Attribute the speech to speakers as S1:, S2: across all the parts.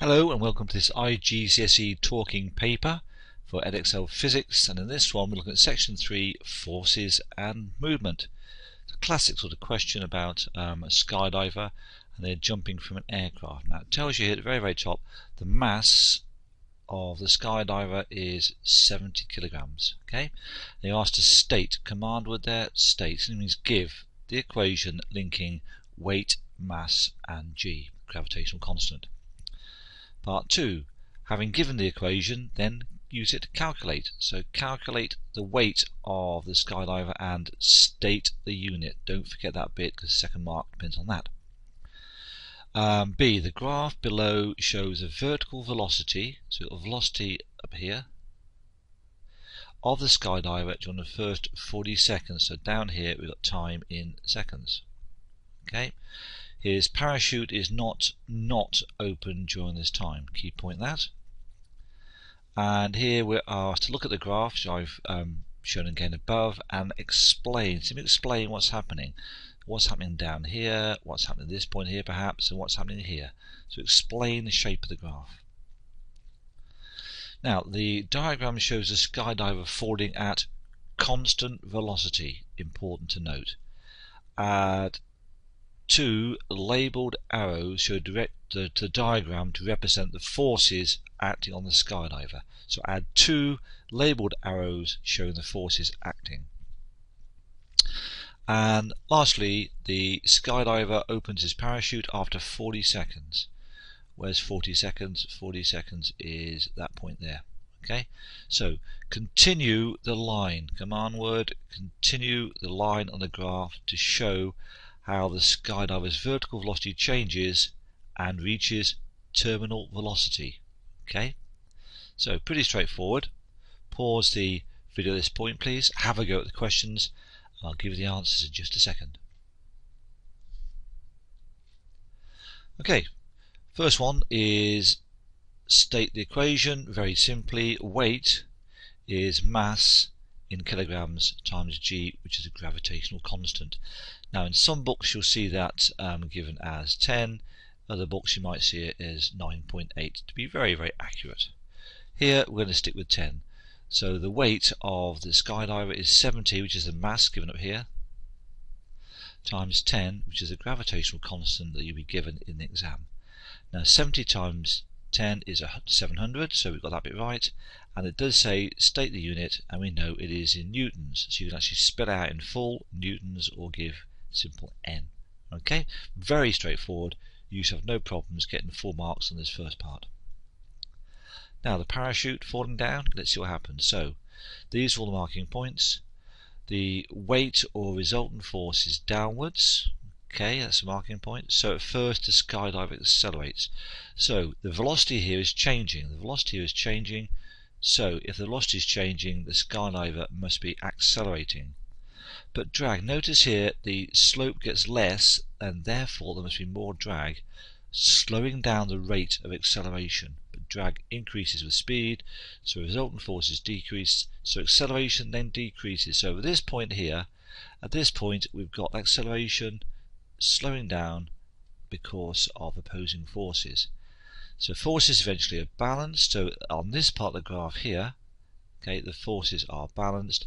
S1: Hello and welcome to this IGCSE talking paper for Edexcel Physics, and in this one we're looking at section 3, forces and movement. It's a classic sort of question about a skydiver and they're jumping from an aircraft. Now it tells you here at the very, very top the mass of the skydiver is 70 kilograms. Okay, they're asked to state, command word there, state, and it means give the equation linking weight, mass and g, gravitational constant. Part 2, having given the equation, then use it to calculate. So calculate the weight of the skydiver and state the unit. Don't forget that bit because the second mark depends on that. B, the graph below shows a vertical velocity, so a velocity up here, of the skydiver during the first 40 seconds. So down here we've got time in seconds. Okay. His parachute is not open during this time. Key point that. And here we're asked to look at the graph, which I've shown again above, and simply explain what's happening. What's happening down here, what's happening at this point here perhaps, and what's happening here. So explain the shape of the graph. Now the diagram shows a skydiver falling at constant velocity, important to note. Add 2 labelled arrows show the diagram to represent the forces acting on the skydiver. So add 2 labelled arrows showing the forces acting. And lastly, the skydiver opens his parachute after 40 seconds. Where's 40 seconds? 40 seconds is that point there. Okay, so continue the line. Command word, continue the line on the graph to show how the skydiver's vertical velocity changes and reaches terminal velocity. Okay, so pretty straightforward. Pause the video at this point please, have a go at the questions, and I'll give you the answers in just a second. Okay, first one is state the equation. Very simply, weight is mass in kilograms times g, which is a gravitational constant. Now in some books you'll see that given as 10, other books you might see it as 9.8 to be very, very accurate. Here we're going to stick with 10. So the weight of the skydiver is 70, which is the mass given up here, times 10, which is a gravitational constant that you'll be given in the exam. Now 70 times 10 is 700, so we've got that bit right, and it does say state the unit, and we know it is in newtons, so you can actually spell it out in full newtons or give simple n. Okay, very straightforward. You should have no problems getting full marks on this first part. Now the parachute falling down, let's see what happens. So these are all the marking points. The weight or resultant force is downwards. Okay, that's a marking point. So at first the skydiver accelerates. So the velocity here is changing. The velocity here is changing. So if the velocity is changing, the skydiver must be accelerating. But drag, notice here the slope gets less and therefore there must be more drag, slowing down the rate of acceleration. But drag increases with speed, so resultant forces decrease, so acceleration then decreases. So at this point here, at this point we've got acceleration slowing down because of opposing forces. So forces eventually are balanced. So on this part of the graph here, okay, the forces are balanced,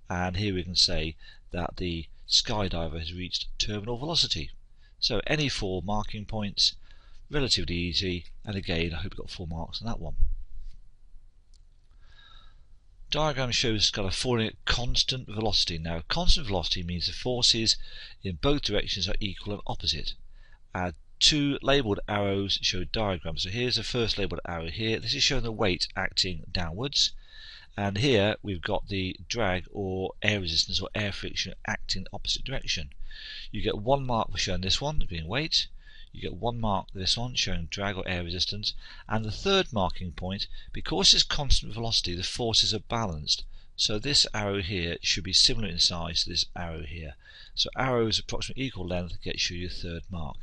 S1: and here we can say that the skydiver has reached terminal velocity. So any 4 marking points, relatively easy, and again I hope you got 4 marks on that one. Diagram shows kind of falling at constant velocity. Now constant velocity means the forces in both directions are equal and opposite. Add 2 labelled arrows show diagrams. So here's the first labelled arrow here. This is showing the weight acting downwards, and here we've got the drag or air resistance or air friction acting in the opposite direction. You get 1 mark for showing this one being weight, you get 1 mark for this one showing drag or air resistance, and the third marking point, because it's constant velocity the forces are balanced, so this arrow here should be similar in size to this arrow here. So arrows approximately equal length gets you your third mark.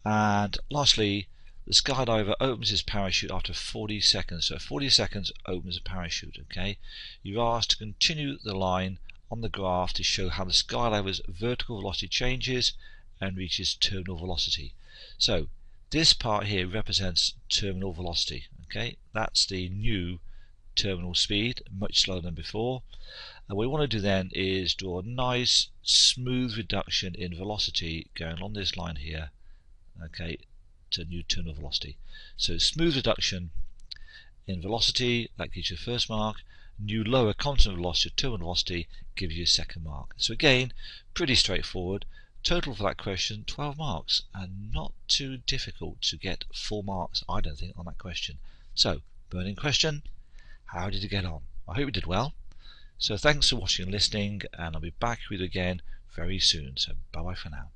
S1: And lastly, the skydiver opens his parachute after 40 seconds. So 40 seconds opens a parachute. Okay, you're asked to continue the line on the graph to show how the skydiver's vertical velocity changes and reaches terminal velocity. So This part here represents terminal velocity. Okay, that's the new terminal speed, much slower than before. And what we want to do then is draw a nice smooth reduction in velocity going on this line here, okay, to new terminal velocity. So smooth reduction in velocity, that gives you the first mark. New lower constant velocity, terminal velocity, gives you a second mark. So again, pretty straightforward. Total for that question, 12 marks, and not too difficult to get 4 marks, I don't think, on that question. So, burning question, how did you get on? I hope you did well. So thanks for watching and listening, and I'll be back with you again very soon. So bye bye for now.